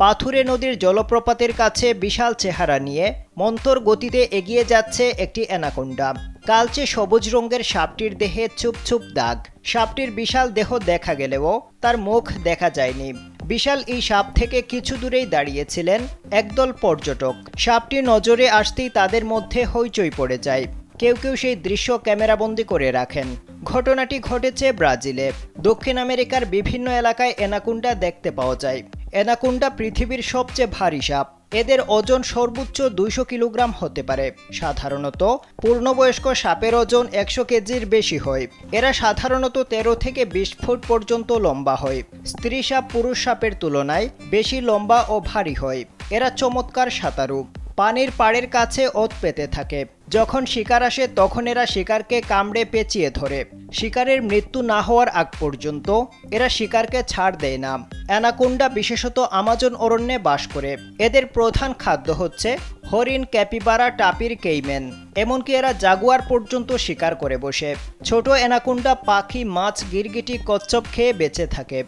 পাথুরে নদীর জলপ্রপাতের কাছে বিশাল চেহারা নিয়ে মন্থর গতিতে এগিয়ে যাচ্ছে একটি অ্যানাকোন্ডা। কালচে সবুজ রঙের সাপটির দেহে চুপ দাগ। সাপটির বিশাল দেহ দেখা গেলেও তার মুখ দেখা যায়নি। বিশাল এই সাপ থেকে কিছু দূরেই দাঁড়িয়েছিলেন একদল পর্যটক। সাপটি নজরে আসতেই তাদের মধ্যে হইচই পড়ে যায়। কেউ সেই দৃশ্য ক্যামেরাবন্দি করে রাখেন। ঘটনাটি ঘটেছে ব্রাজিলে। দক্ষিণ আমেরিকার বিভিন্ন এলাকায় অ্যানাকোন্ডা দেখতে পাওয়া যায়। অ্যানাকোন্ডা পৃথিবীর সবচেয়ে ভারী সাপ। এদের ওজন সর্বোচ্চ 200 কিলোগ্রাম হতে পারে। সাধারণত পূর্ণবয়স্ক সাপের ওজন 100 কেজির বেশি হয়। এরা সাধারণত 13 থেকে 20 ফুট পর্যন্ত লম্বা হয়। স্ত্রী সাপ পুরুষ সাপের তুলনায় বেশি লম্বা ও ভারী হয়। এরা চমৎকার সাঁতারু। পানির পাড়ের কাছে ওত পেতে থাকে। যখন শিকার আসে তখন এরা শিকারকে কামড়ে পেঁচিয়ে ধরে। শিকারের মৃত্যু না হওয়ার আগ পর্যন্ত এরা শিকারকে ছাড় দেয় না। অ্যানাকোন্ডা বিশেষত আমাজন অরণ্যে বাস করে। এদের প্রধান খাদ্য হচ্ছে হরিণ, ক্যাপিবারা, টাপির, কেইম্যান। এমনকি এরা জাগুয়ার পর্যন্ত শিকার করে বসে। ছোট অ্যানাকোন্ডা পাখি, মাছ, গিরগিটি, কচ্ছপ খেয়ে বেঁচে থাকে।